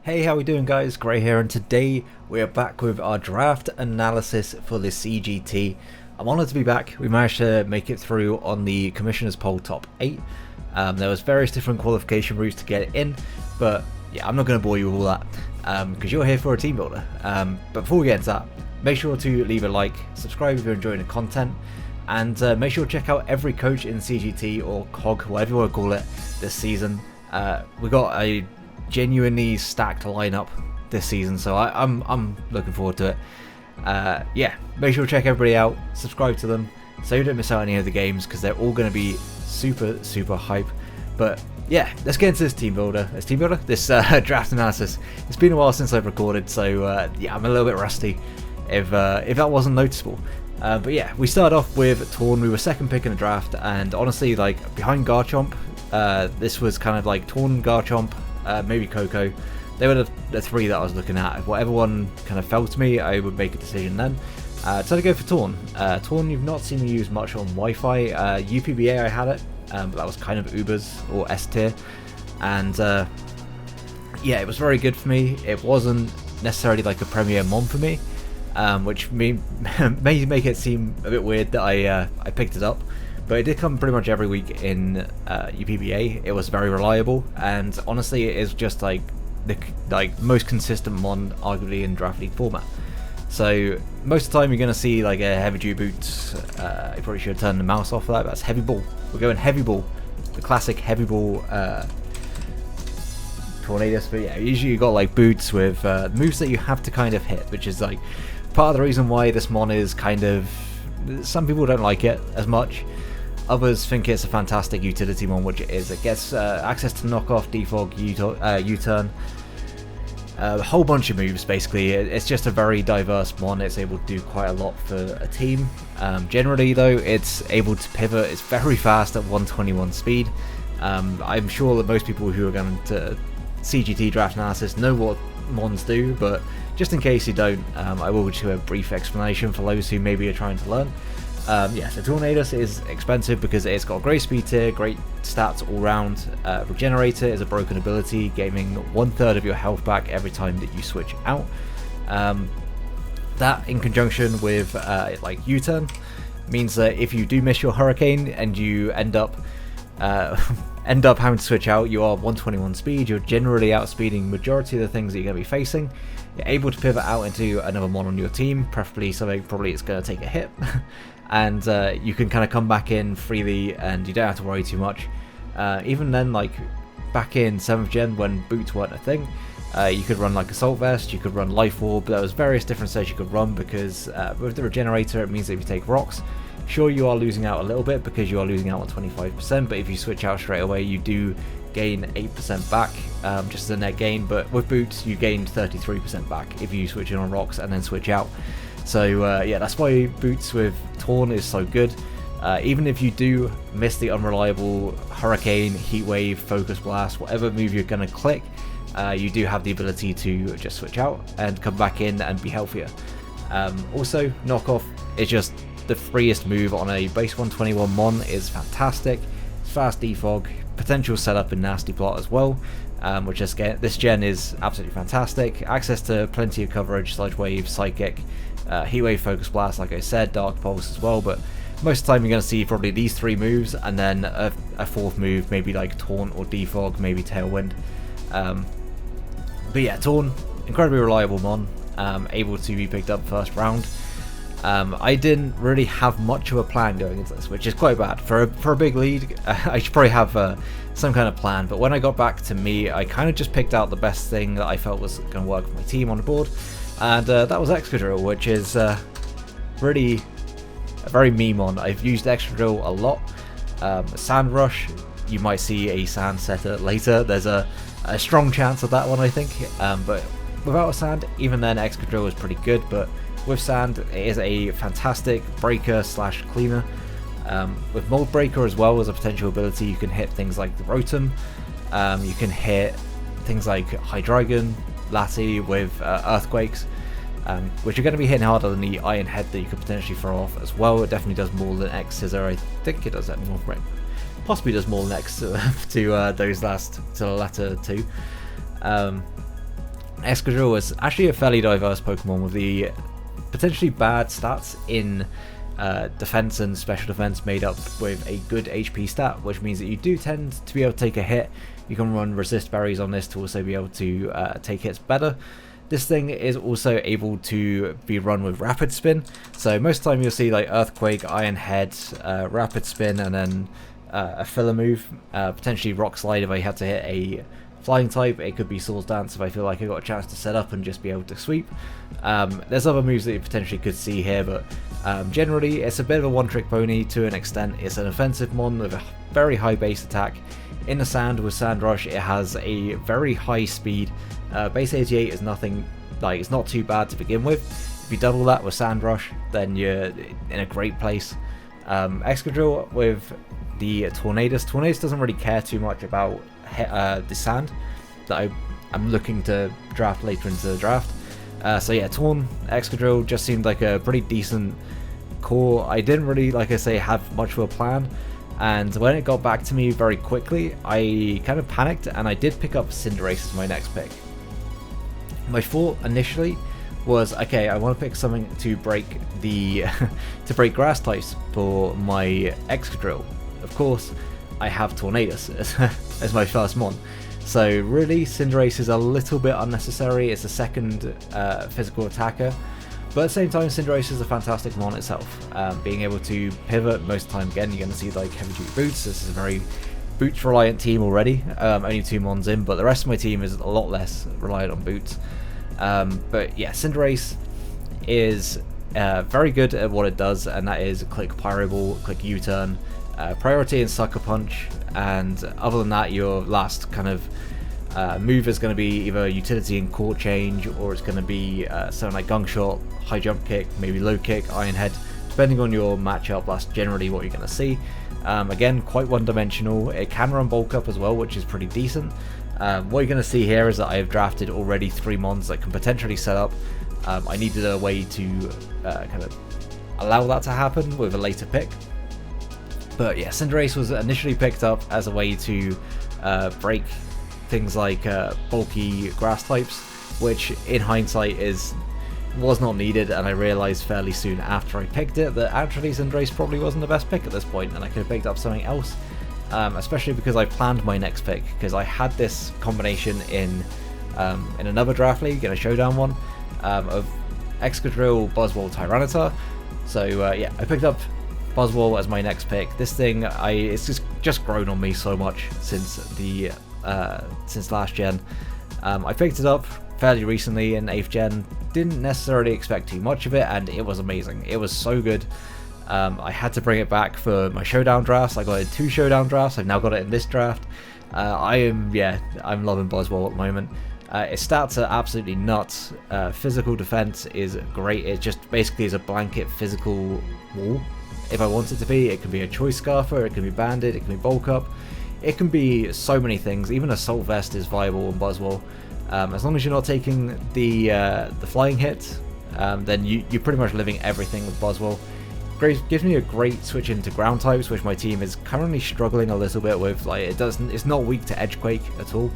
Hey, how we doing guys? Gray here, and today we are back with our draft analysis for the CGT. I'm honoured to be back. We managed to make it through on the Commissioner's Poll top 8. There was various different qualification routes to get in, but yeah, I'm not going to bore you with all that because you're here for a team builder. But before we get into that, make sure to leave a like, subscribe if you're enjoying the content, and make sure to check out every coach in CGT or COG, whatever you want to call it, this season. We got a genuinely stacked lineup this season, so I'm looking forward to it. Yeah, make sure to check everybody out, subscribe to them so you don't miss out on any of the games, because they're all going to be super hype. But yeah, let's get into this draft analysis. It's been a while since I've recorded, so yeah, I'm a little bit rusty if that wasn't noticeable. But yeah, we started off with Torn. We were second pick in the draft, and honestly, like, behind Garchomp, this was kind of like Torn, Garchomp, maybe Coco. They were the three that I was looking at. If whatever one kind of fell to me, I would make a decision then. So to go for Torn. Torn, you've not seen me use much on Wi-Fi. UPBA, I had it, but that was kind of Ubers or S tier, and yeah, it was very good for me. It wasn't necessarily like a premier mon for me, which may make it seem a bit weird that I picked it up. But it did come pretty much every week in UPBA. It was very reliable, and honestly, it is just like the most consistent mon, arguably, in Draft League format. So most of the time, you're going to see like a heavy dew boot. I probably should have turned the mouse off for that. But that's heavy ball. We're going heavy ball, the classic heavy ball Tornadus. But yeah, usually you got like boots with moves that you have to kind of hit, which is like part of the reason why this mon is kind of, some people don't like it as much. Others think it's a fantastic utility mon, which it is. It gets access to knockoff, defog, U-turn, a whole bunch of moves basically. It's just a very diverse mon. It's able to do quite a lot for a team. Generally though, it's able to pivot. It's very fast at 121 speed. I'm sure that most people who are going to CGT draft analysis know what mons do, but just in case you don't, I will do a brief explanation for those who maybe are trying to learn. Yeah, so Tornadus is expensive because it's got a great speed tier, great stats all round. Regenerator is a broken ability, gaining 1/3 of your health back every time that you switch out. That in conjunction with like U-turn means that if you do miss your Hurricane and you end up having to switch out, you are 121 speed. You're generally outspeeding majority of the things that you're going to be facing. You're able to pivot out into another mon on your team, preferably something probably it's going to take a hit. And you can kind of come back in freely, and you don't have to worry too much. Even then, like back in 7th gen when boots weren't a thing, you could run like Assault Vest, you could run Life Orb. There was various different sets you could run, because with the Regenerator, it means that if you take rocks, sure, you are losing out a little bit because you are losing out on 25%, but if you switch out straight away, you do gain 8% back, just as a net gain. But with boots, you gain 33% back if you switch in on rocks and then switch out. So yeah, that's why boots with Torn is so good. Even if you do miss the unreliable Hurricane, Heat Wave, Focus Blast, whatever move you're going to click, you do have the ability to just switch out and come back in and be healthier. Also, Knockoff is just the freest move on a base 121 mon. Is fantastic. It's fast defog, potential setup in Nasty Plot as well, which this gen is absolutely fantastic. Access to plenty of coverage, Sludge Wave, Psychic, Heat Wave, Focus Blast, like I said, Dark Pulse as well, but most of the time you're going to see probably these three moves, and then a fourth move, maybe like Taunt or Defog, maybe Tailwind. But yeah, Taunt, incredibly reliable mon, able to be picked up first round. I didn't really have much of a plan going into this, which is quite bad. For a big league, I should probably have some kind of plan, but when I got back to me, I kind of just picked out the best thing that I felt was going to work for my team on the board, and that was Excadrill, which is really a very me mon. I've used Excadrill a lot. Sand Rush, you might see a Sand setter later. There's a strong chance of that one, I think, but without a Sand, even then, Excadrill is pretty good, but with Sand, it is a fantastic breaker slash cleaner. With Mold Breaker as well as a potential ability, you can hit things like the Rotom. You can hit things like Hydreigon, Lati with Earthquakes, which are going to be hitting harder than the Iron Head that you could potentially throw off as well. It definitely does more than X Scissor. I think it does that more, right? Possibly does more than X to those last, to the latter two. Excadrill is actually a fairly diverse Pokemon with the potentially bad stats in defense and special defense made up with a good HP stat, which means that you do tend to be able to take a hit. You can run resist berries on this to also be able to take hits better. This thing is also able to be run with Rapid Spin, so most of the time you'll see like Earthquake, Iron Head, Rapid Spin, and then a filler move, potentially Rock Slide if I had to hit a flying type. It could be Swords Dance if I feel like I got a chance to set up and just be able to sweep. There's other moves that you potentially could see here, but generally it's a bit of a one-trick pony to an extent. It's an offensive mon with a very high base attack. In the sand with Sand Rush, it has a very high speed. Base 88 is nothing, like it's not too bad to begin with. If you double that with Sand Rush, then you're in a great place. Excadrill with the Tornadus. Tornadus doesn't really care too much about the sand that I'm looking to draft later into the draft. So yeah, Torn Excadrill just seemed like a pretty decent core. I didn't really, like I say, have much of a plan, and when it got back to me very quickly, I kind of panicked and I did pick up Cinderace as my next pick. My thought initially was, okay, I want to pick something to break the to break grass types for my Excadrill. Of course, I have Tornadus as my first mon, so really Cinderace is a little bit unnecessary. It's a second physical attacker, but at the same time Cinderace is a fantastic mon itself. Being able to pivot most of the time, again you're going to see like heavy duty boots. This is a very boots reliant team already, only 2 mons in, but the rest of my team is a lot less reliant on boots. But yeah, Cinderace is very good at what it does, and that is click Pyro Ball, click U-turn, priority and Sucker Punch, and other than that your last kind of move is going to be either utility and core change, or it's going to be something like Gunk Shot, high jump kick, maybe low kick, Iron Head, depending on your matchup. That's generally what you're going to see. Again, quite one-dimensional. It can run bulk up as well, which is pretty decent. What you're going to see here is that I have drafted already 3 mons that can potentially set up. I needed a way to kind of allow that to happen with a later pick. But yeah, Cinderace was initially picked up as a way to break things like bulky grass types, which in hindsight was not needed, and I realised fairly soon after I picked it that actually Cinderace probably wasn't the best pick at this point, and I could have picked up something else. Especially because I planned my next pick, because I had this combination in another draft league, in a showdown one, of Excadrill, Buzzwole, Tyranitar. So yeah, I picked up Buzzwole as my next pick. This thing, it's just grown on me so much since last gen. I picked it up fairly recently in 8th gen, didn't necessarily expect too much of it, and it was amazing. It was so good. I had to bring it back for my showdown drafts. I got it in 2 showdown drafts. I've now got it in this draft. I'm loving Buzzwole at the moment. Its stats are absolutely nuts. Physical defense is great. It just basically is a blanket physical wall. If I want it to be, it can be a Choice Scarfer, it can be Banded, it can be Bulk Up. It can be so many things. Even Assault Vest is viable in Buzzwole. As long as you're not taking the flying hit, then you're pretty much living everything with Buzzwole. Gives me a great switch into ground types, which my team is currently struggling a little bit with. Like it's not weak to Edgequake at all,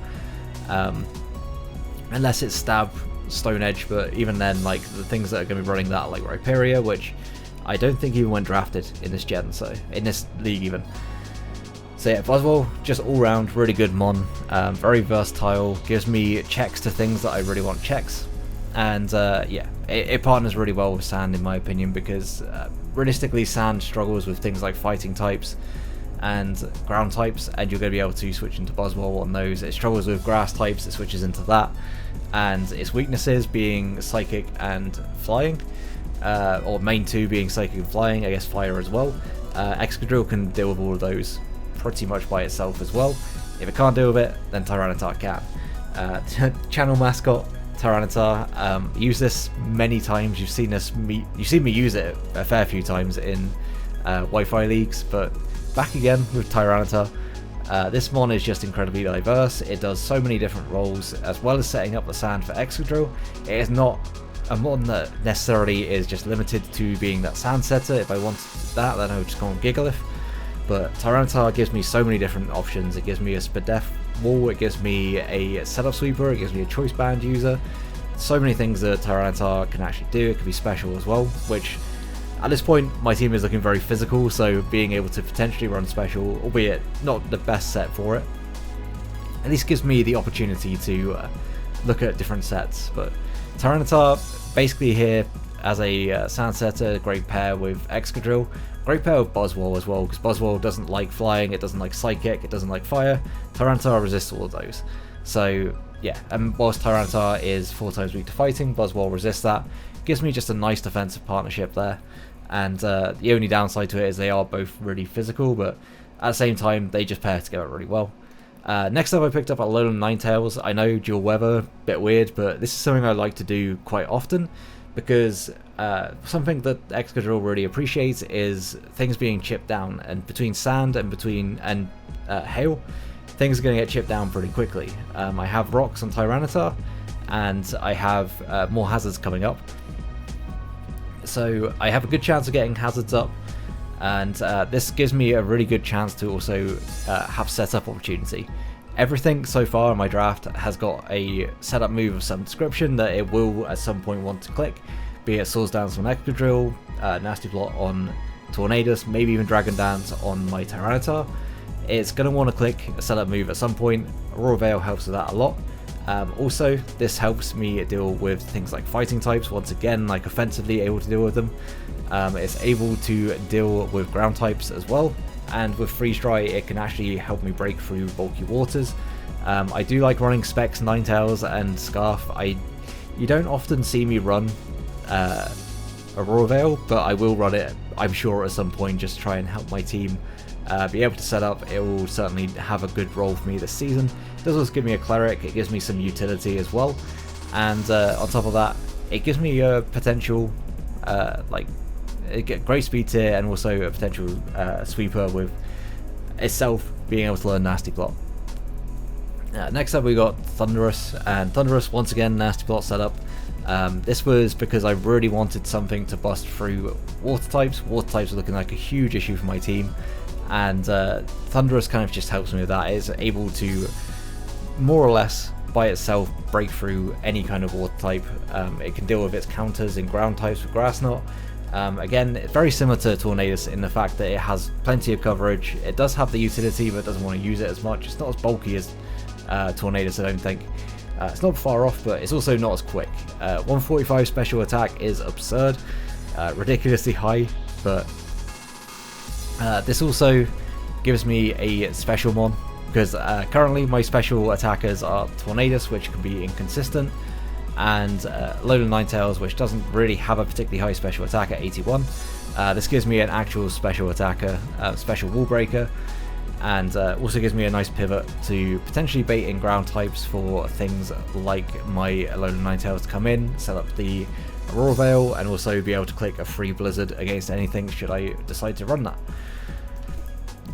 unless it's Stab, Stone Edge. But even then, like the things that are going to be running that, like Rhyperior, which I don't think even went drafted in this gen, so in this league even. So yeah, Buzzwole, just all round really good mon, very versatile, gives me checks to things that I really want checks, and yeah, it partners really well with Sand in my opinion, because realistically Sand struggles with things like fighting types and ground types, and you're going to be able to switch into Buzzwole on those. It struggles with grass types, it switches into that, and its weaknesses being Psychic and Flying, or main 2 being Psychic and Flying, I guess Fire as well. Excadrill can deal with all of those pretty much by itself as well. If it can't deal with it, then Tyranitar can. Channel mascot Tyranitar, use this many times. You've seen me use it a fair few times in Wi-Fi leagues, but back again with Tyranitar. This mon is just incredibly diverse. It does so many different roles, as well as setting up the sand for Excadrill. It is not a mon that necessarily is just limited to being that sand setter. If I wanted that, then I would just call him Gigalith. But Tyranitar gives me so many different options. It gives me a Spadef wall, it gives me a setup sweeper, it gives me a choice band user. So many things that Tyranitar can actually do. It can be special as well, which at this point my team is looking very physical, so being able to potentially run special, albeit not the best set for it, at least gives me the opportunity to look at different sets. But Tyranitar basically here as a Sandsetter, great pair with Excadrill, great pair with Buzzwole as well, because Buzzwole doesn't like flying, it doesn't like Psychic, it doesn't like fire. Tyranitar resists all of those. So yeah, and whilst Tyranitar is 4 times weak to fighting, Buzzwole resists that. Gives me just a nice defensive partnership there. And the only downside to it is they are both really physical, but at the same time they just pair together really well. Next up I picked up Alolan Ninetales. I know dual weather, bit weird, but this is something I like to do quite often, because something that Excadrill really appreciates is things being chipped down, and between sand and hail, things are going to get chipped down pretty quickly. I have rocks on Tyranitar, and I have more hazards coming up, so I have a good chance of getting hazards up, and this gives me a really good chance to also have setup opportunity. Everything so far in my draft has got a setup move of some description that it will at some point want to click, be it Swords Dance on Excadrill, Nasty Plot on Tornadus, maybe even Dragon Dance on my Tyranitar. It's going to want to click a setup move at some point. Aurora Veil helps with that a lot. Also, this helps me deal with things like fighting types, once again, like offensively able to deal with them. It's able to deal with ground types as well, and with Freeze Dry it can actually help me break through bulky waters. I do like running Specs, Ninetales and Scarf. You don't often see me run Aurora Veil, but I will run it, I'm sure, at some point, just to try and help my team be able to set up. It will certainly have a good role for me this season. It does also give me a Cleric, it gives me some utility as well, and on top of that it gives me a potential great speed tier, and also a potential sweeper with itself being able to learn Nasty Plot. Next up we got Thunderous, and Thunderous once again Nasty Plot setup. This was because I really wanted something to bust through water types. Water types are looking like a huge issue for my team, and Thunderous kind of just helps me with that. It's able to more or less by itself break through any kind of water type. It can deal with its counters in ground types with Grass Knot. Again, it's very similar to Tornadus in the fact that it has plenty of coverage. It does have the utility, but doesn't want to use it as much. It's not as bulky as Tornadus, I don't think. It's not far off, but it's also not as quick. 145 special attack is absurd, ridiculously high, but this also gives me a special mon, because currently my special attackers are Tornadus, which can be inconsistent, and Alolan Ninetales, which doesn't really have a particularly high special attack at 81. This gives me an actual special attacker, special wall breaker, and also gives me a nice pivot to potentially bait in ground types for things like my Alolan Ninetales to come in, set up the Aurora Veil, and also be able to click a free Blizzard against anything should I decide to run that.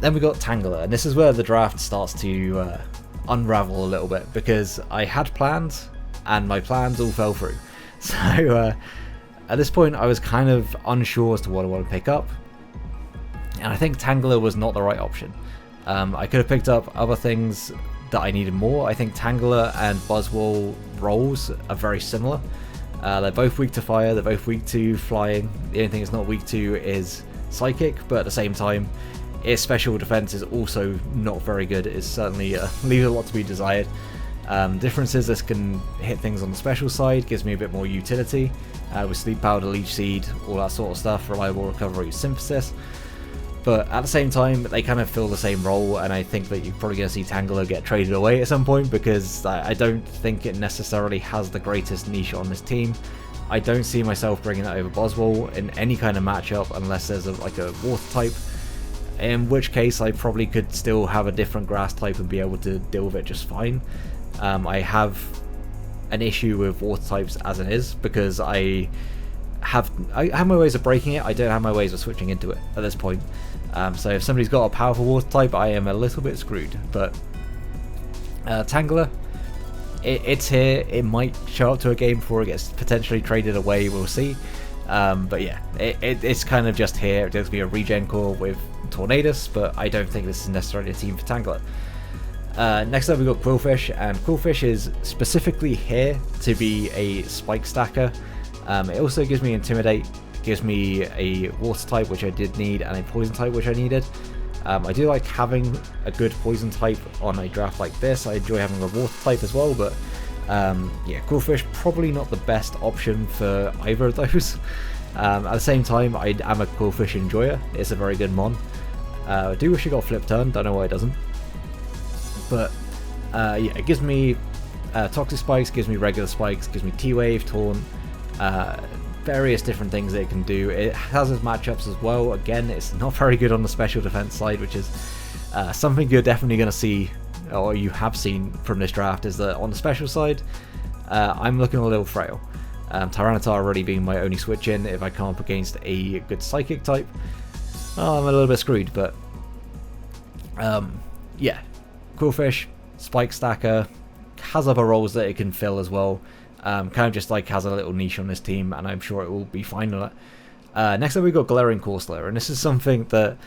Then we got Tangela, and this is where the draft starts to unravel a little bit, because I had plans and my plans all fell through. So at this point I was kind of unsure as to what I want to pick up, and I think Tangela was not the right option. I could have picked up other things that I needed more. I think Tangela and Buzzwole roles are very similar. They're both weak to fire, they're both weak to flying. The only thing it's not weak to is Psychic, but at the same time its special defense is also not very good. It certainly leaves a lot to be desired. Difference is this can hit things on the special side, gives me a bit more utility with Sleep Powder, Leech Seed, all that sort of stuff, reliable recovery, Synthesis. But at the same time, they kind of fill the same role, and I think that you're probably going to see Tangela get traded away at some point, because I don't think it necessarily has the greatest niche on this team. I don't see myself bringing it over Buzzwole in any kind of matchup unless there's like a water type, in which case I probably could still have a different grass type and be able to deal with it just fine. I have an issue with water types as it is, because I have my ways of breaking it, I don't have my ways of switching into it at this point. So if somebody's got a powerful water type, I am a little bit screwed. But Tangela, it's here. It might show up to a game before it gets potentially traded away, we'll see. But yeah, it's kind of just here. It gives me a regen core with Tornadus, but I don't think this is necessarily a team for Tangela. Next up we got Quillfish, and Quillfish is specifically here to be a spike stacker. It also gives me Intimidate, gives me a water type which I did need, and a poison type which I needed. I do like having a good poison type on a draft like this. I enjoy having a water type as well, but yeah, Quillfish probably not the best option for either of those. At the same time, I am a Quillfish enjoyer. It's a very good mon. I do wish it got flip turn, don't know why it doesn't. But yeah, it gives me Toxic Spikes, gives me regular spikes, gives me T-Wave, Taunt, various different things that it can do. It has its matchups as well. Again, it's not very good on the special defense side, which is something you're definitely going to see, or you have seen from this draft, is that on the special side, I'm looking a little frail. Tyranitar already being my only switch in. If I come up against a good Psychic type, oh, I'm a little bit screwed. But yeah, Quillfish, Spike Stacker, has other roles that it can fill as well. Kind of just like has a little niche on this team, and I'm sure it will be fine on it. Next up we got Galarian Corsair, and this is something that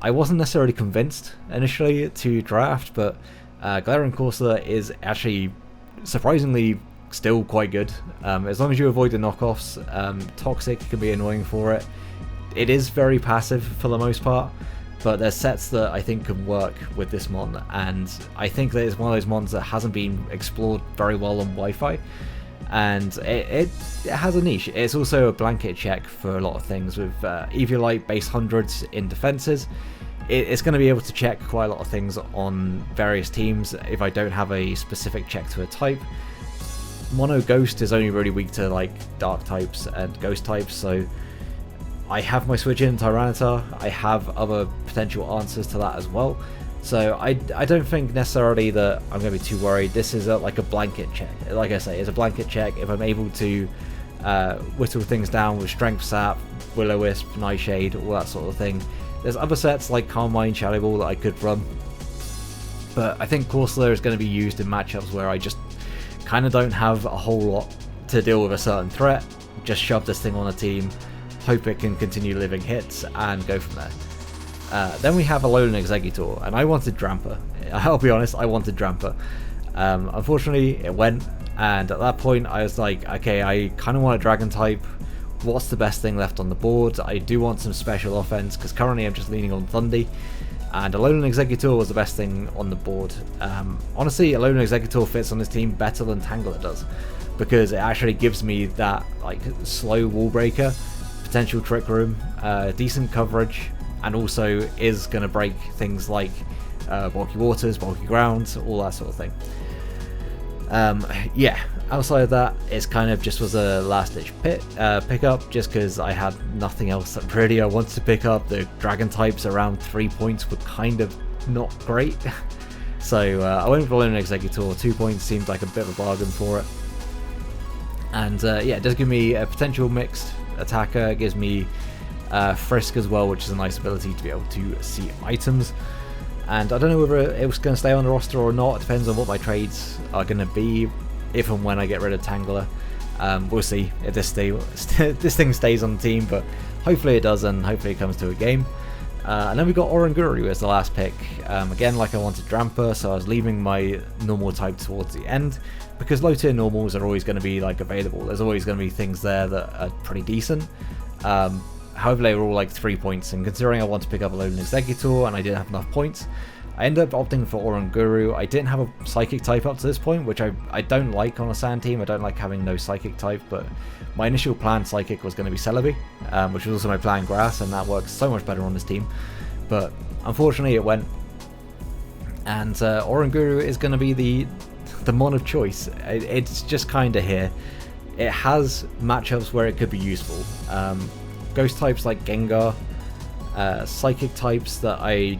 I wasn't necessarily convinced initially to draft, but Galarian Corsair is actually surprisingly still quite good. As long as you avoid the knockoffs, Toxic can be annoying for it. It is very passive for the most part, but there's sets that I think can work with this mon, and I think that it's one of those mons that hasn't been explored very well on Wi-Fi, and it has a niche. It's also a blanket check for a lot of things with Eviolite base hundreds in defenses. It's going to be able to check quite a lot of things on various teams if I don't have a specific check to a type. Mono Ghost is only really weak to like dark types and ghost types, so I have my switch in Tyranitar. I have other potential answers to that as well, so I don't think necessarily that I'm going to be too worried. This is like a blanket check. Like I say, it's a blanket check. If I'm able to whittle things down with Strength Sap, Will-O-Wisp, Nightshade, all that sort of thing. There's other sets like Calm Mind, Shadow Ball that I could run, but I think Corsair is going to be used in matchups where I just kind of don't have a whole lot to deal with a certain threat. Just shove this thing on a team, hope it can continue living hits, and go from there. Then we have Alolan Exeggutor, and I wanted Drampa. I'll be honest, I wanted Drampa. Unfortunately, it went, and at that point I was like, okay, I kind of want a Dragon type. What's the best thing left on the board? I do want some special offense, because currently I'm just leaning on Thundy, and Alolan Exeggutor was the best thing on the board. Honestly, Alolan Exeggutor fits on this team better than Tangela does, because it actually gives me that like slow wall breaker, potential Trick Room, decent coverage, and also is going to break things like bulky waters, bulky grounds, all that sort of thing. Yeah, outside of that, it's kind of just was a last-ditch pickup, just because I had nothing else that really I wanted to pick up. The Dragon types around 3 points were kind of not great, so I went with Alolan Exeggutor. 2 points seemed like a bit of a bargain for it, and yeah, it does give me a potential mixed attacker. It gives me Frisk as well, which is a nice ability to be able to see items. And I don't know whether it was going to stay on the roster or not. It depends on what my trades are going to be, if and when I get rid of Tangela. We'll see if this thing stays on the team, but hopefully it does, and hopefully it comes to a game. And then we got Oranguru as the last pick. Again, like I wanted Drampa, so I was leaving my normal type towards the end, because low tier normals are always going to be like available. There's always going to be things there that are pretty decent. However, they were all like 3 points, and considering I want to pick up Alolan Exeggutor and I didn't have enough points, I ended up opting for Oranguru. I didn't have a Psychic type up to this point, which I don't like on a Sand team. I don't like having no Psychic type, but my initial plan Psychic was going to be Celebi, which was also my plan Grass, and that works so much better on this team. But unfortunately it went, and Oranguru is going to be the mon of choice. It's just kind of here. It has matchups where it could be useful. Ghost types like Gengar, Psychic types that I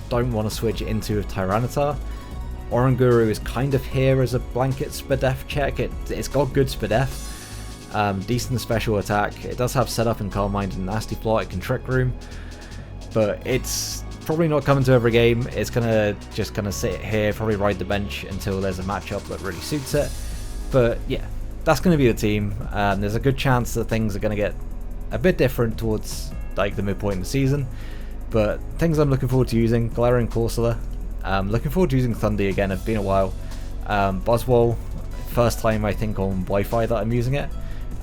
don't want to switch into with Tyranitar. Oranguru is kind of here as a blanket Spadef check. It's got good Spadef, decent special attack. It does have setup and Calm Mind and Nasty Plot. It can Trick Room, but it's probably not coming to every game. It's just gonna sit here, probably ride the bench until there's a matchup that really suits it. But yeah, that's gonna be the team. There's a good chance that things are gonna get a bit different towards like the midpoint in the season, but things I'm looking forward to using: Galarian Corsair, Looking forward to using Thundy again. It's been a while. Buzzwole, first time I think on Wi-Fi that I'm using it.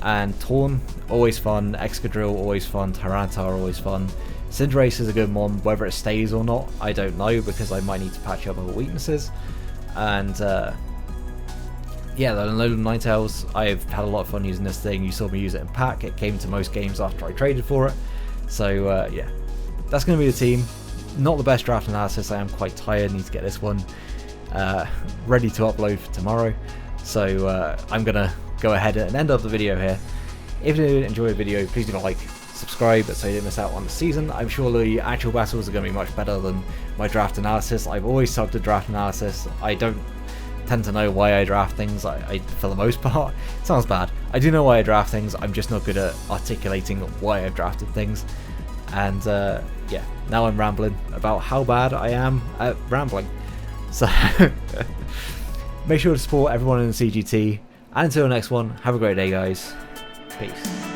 And Torn, always fun. Excadrill, always fun. Tyranitar, always fun. Cinderace is a good mon. Whether it stays or not, I don't know, because I might need to patch up other weaknesses. And yeah, the Alolan Ninetales, I've had a lot of fun using this thing. You saw me use it in pack. It came to most games after I traded for it. So yeah, that's going to be the team. Not the best draft analysis. I am quite tired. Need to get this one ready to upload for tomorrow. So I'm going to go ahead and end up the video here. If you did enjoy the video, please do like, subscribe so you don't miss out on the season. I'm sure the actual battles are going to be much better than my draft analysis. I've always sucked at draft analysis. I don't tend to know why I draft things, I for the most part. It sounds bad. I do know why I draft things, I'm just not good at articulating why I've drafted things. And yeah, now I'm rambling about how bad I am at rambling. So make sure to support everyone in the CGT, and until the next one, have a great day guys. Peace.